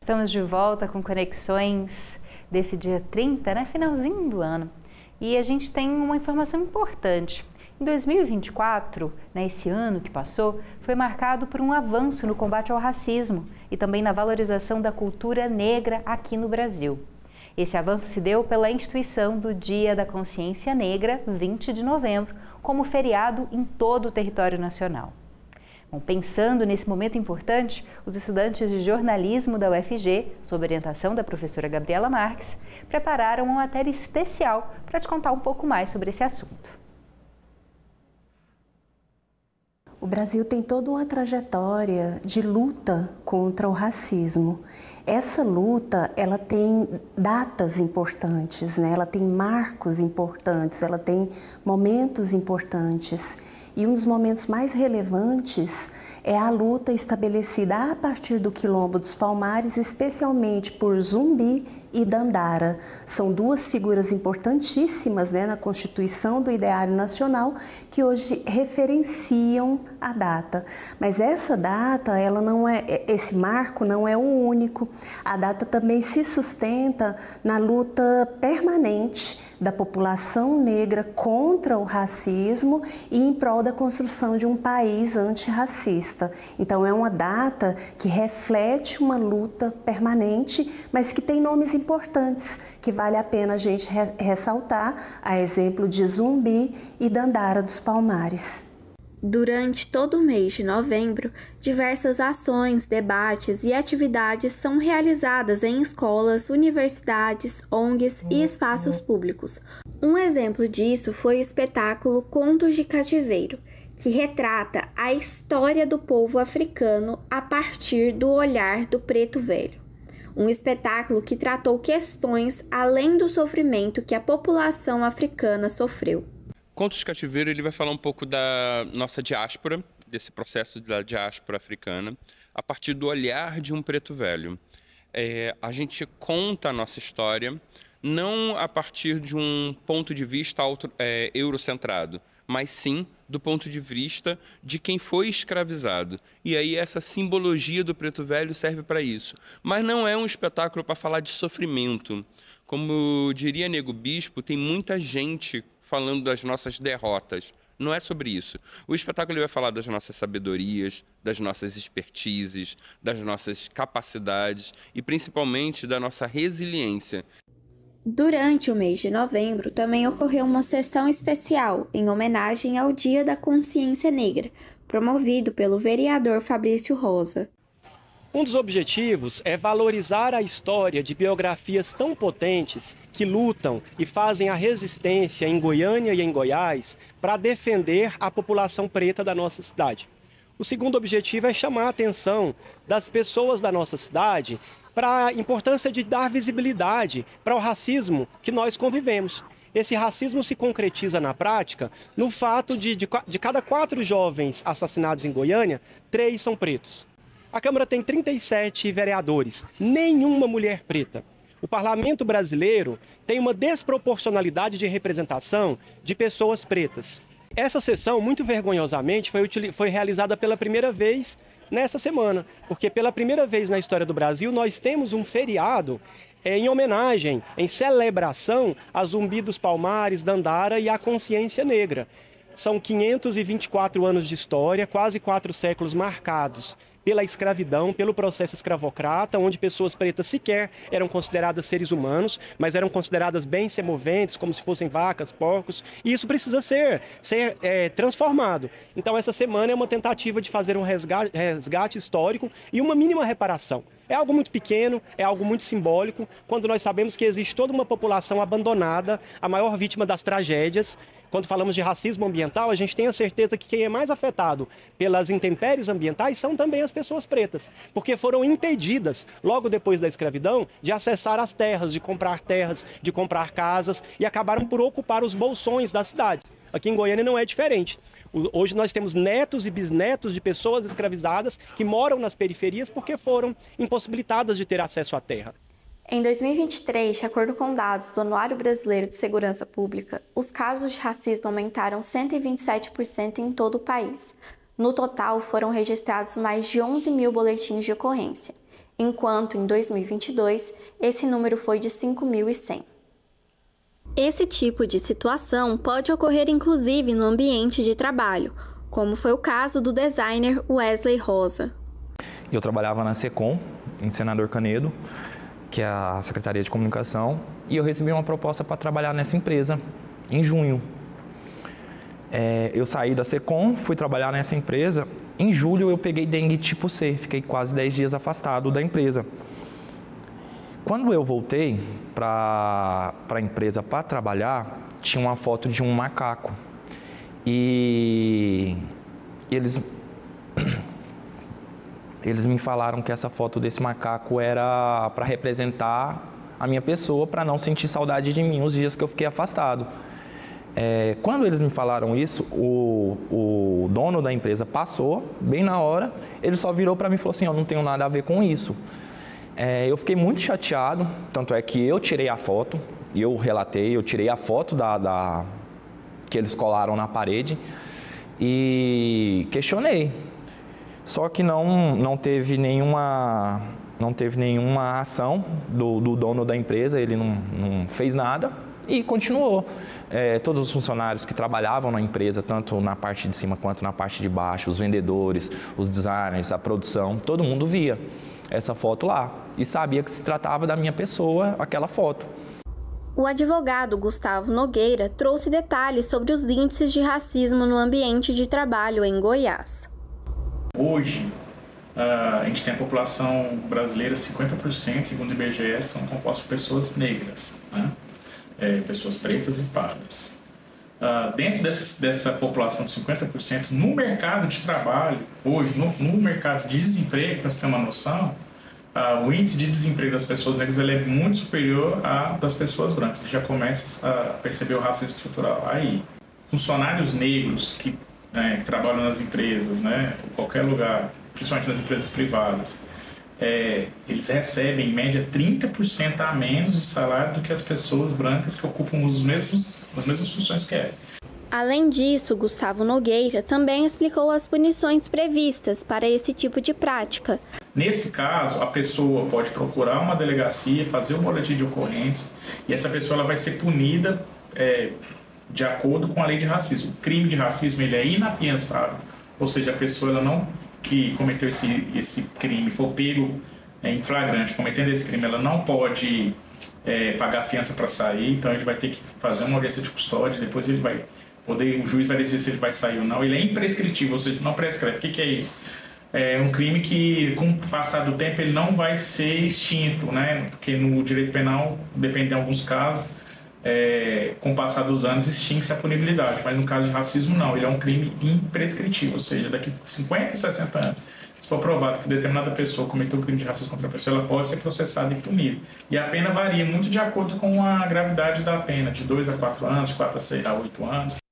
Estamos de volta com Conexões desse dia 30, né? Finalzinho do ano. E a gente tem uma informação importante. Em 2024, esse ano que passou, foi marcado por um avanço no combate ao racismo e também na valorização da cultura negra aqui no Brasil. Esse avanço se deu pela instituição do Dia da Consciência Negra, 20 de novembro, como feriado em todo o território nacional. Bom, pensando nesse momento importante, os estudantes de jornalismo da UFG, sob orientação da professora Gabriela Marques, prepararam uma matéria especial para te contar um pouco mais sobre esse assunto. O Brasil tem toda uma trajetória de luta contra o racismo. Essa luta, ela tem datas importantes, né? Ela tem marcos importantes, ela tem momentos importantes. E um dos momentos mais relevantes é a luta estabelecida a partir do Quilombo dos Palmares, especialmente por Zumbi e Dandara. São duas figuras importantíssimas, né, na Constituição do Ideário Nacional, que hoje referenciam a data. Mas essa data, ela não é, esse marco não é o único. A data também se sustenta na luta permanente da população negra contra o racismo e em prol da construção de um país antirracista. Então é uma data que reflete uma luta permanente, mas que tem nomes importantes, que vale a pena a gente ressaltar, a exemplo de Zumbi e Dandara dos Palmares. Durante todo o mês de novembro, diversas ações, debates e atividades são realizadas em escolas, universidades, ONGs e espaços públicos. Um exemplo disso foi o espetáculo Contos de Cativeiro, que retrata a história do povo africano a partir do olhar do preto velho. Um espetáculo que tratou questões além do sofrimento que a população africana sofreu. Contos de Cativeiro, ele vai falar um pouco da nossa diáspora, desse processo da diáspora africana, a partir do olhar de um preto velho. A gente conta a nossa história não a partir de um ponto de vista eurocentrado, mas sim do ponto de vista de quem foi escravizado. E aí essa simbologia do preto velho serve para isso. Mas não é um espetáculo para falar de sofrimento. Como diria Nego Bispo, tem muita gente falando das nossas derrotas. Não é sobre isso. O espetáculo vai falar das nossas sabedorias, das nossas expertises, das nossas capacidades e principalmente da nossa resiliência. Durante o mês de novembro, também ocorreu uma sessão especial em homenagem ao Dia da Consciência Negra, promovido pelo vereador Fabrício Rosa. Um dos objetivos é valorizar a história de biografias tão potentes que lutam e fazem a resistência em Goiânia e em Goiás para defender a população preta da nossa cidade. O segundo objetivo é chamar a atenção das pessoas da nossa cidade para a importância de dar visibilidade para o racismo que nós convivemos. Esse racismo se concretiza na prática no fato de cada 4 jovens assassinados em Goiânia, 3 são pretos. A Câmara tem 37 vereadores, nenhuma mulher preta. O Parlamento brasileiro tem uma desproporcionalidade de representação de pessoas pretas. Essa sessão, muito vergonhosamente, foi realizada pela primeira vez nessa semana, porque pela primeira vez na história do Brasil nós temos um feriado em homenagem, em celebração a Zumbi dos Palmares, Dandara e a consciência negra. São 524 anos de história, quase 4 séculos marcados pela escravidão, pelo processo escravocrata, onde pessoas pretas sequer eram consideradas seres humanos, mas eram consideradas bens semoventes, como se fossem vacas, porcos, e isso precisa ser transformado. Então essa semana é uma tentativa de fazer um resgate histórico e uma mínima reparação. É algo muito pequeno, é algo muito simbólico, quando nós sabemos que existe toda uma população abandonada, a maior vítima das tragédias. Quando falamos de racismo ambiental, a gente tem a certeza que quem é mais afetado pelas intempéries ambientais são também as pessoas pretas, porque foram impedidas, logo depois da escravidão, de acessar as terras, de comprar casas e acabaram por ocupar os bolsões das cidades. Aqui em Goiânia não é diferente. Hoje nós temos netos e bisnetos de pessoas escravizadas que moram nas periferias porque foram impossibilitadas de ter acesso à terra. Em 2023, de acordo com dados do Anuário Brasileiro de Segurança Pública, os casos de racismo aumentaram 127% em todo o país. No total, foram registrados mais de 11 mil boletins de ocorrência. enquanto em 2022 esse número foi de 5.100. Esse tipo de situação pode ocorrer inclusive no ambiente de trabalho, como foi o caso do designer Wesley Rosa. Eu trabalhava na SECOM, em Senador Canedo, que é a Secretaria de Comunicação, e eu recebi uma proposta para trabalhar nessa empresa em junho. Eu saí da SECOM, fui trabalhar nessa empresa. Em julho eu peguei dengue tipo C, fiquei quase 10 dias afastado da empresa. Quando eu voltei para a empresa para trabalhar, tinha uma foto de um macaco. E eles me falaram que essa foto desse macaco era para representar a minha pessoa, para não sentir saudade de mim os dias que eu fiquei afastado. Quando eles me falaram isso, o dono da empresa passou, bem na hora, ele só virou para mim e falou assim, eu não tenho nada a ver com isso. Eu fiquei muito chateado, tanto é que eu tirei a foto, e eu relatei, eu tirei a foto que eles colaram na parede e questionei. Só que não teve nenhuma ação do dono da empresa, ele não fez nada e continuou. Todos os funcionários que trabalhavam na empresa, tanto na parte de cima quanto na parte de baixo, os vendedores, os designers, a produção, todo mundo via essa foto lá e sabia que se tratava da minha pessoa, aquela foto. O advogado Gustavo Nogueira trouxe detalhes sobre os índices de racismo no ambiente de trabalho em Goiás. Hoje, a gente tem a população brasileira, 50%, segundo o IBGE, são compostos por pessoas negras, né? Pessoas pretas e pardas. Dentro dessa população de 50%, no mercado de trabalho, hoje, no mercado de desemprego, para você ter uma noção, o índice de desemprego das pessoas negras ele é muito superior ao das pessoas brancas. Você já começa a perceber o racismo estrutural aí. Funcionários negros que trabalham nas empresas, né, em qualquer lugar, principalmente nas empresas privadas, eles recebem, em média, 30% a menos de salário do que as pessoas brancas que ocupam as mesmas funções que ela. Além disso, Gustavo Nogueira também explicou as punições previstas para esse tipo de prática. Nesse caso, a pessoa pode procurar uma delegacia, fazer um boletim de ocorrência, e essa pessoa ela vai ser punida de acordo com a lei de racismo. O crime de racismo ele é inafiançável, ou seja, a pessoa que cometeu esse crime for pego em flagrante cometendo esse crime, ela não pode pagar fiança para sair, então ele vai ter que fazer uma audiência de custódia, depois o juiz vai decidir se ele vai sair ou não. Ele é imprescritível, ou seja, não prescreve. O que é isso? É um crime que, com o passar do tempo, ele não vai ser extinto, né? Porque no direito penal, depende de alguns casos, com o passar dos anos, extingue-se a punibilidade. Mas no caso de racismo, não. Ele é um crime imprescritível, ou seja, daqui 50 e 60 anos, se for provado que determinada pessoa cometeu um crime de racismo contra a pessoa, ela pode ser processada e punida. E a pena varia muito de acordo com a gravidade da pena, de 2 a 4 anos, de 4 a 8 anos.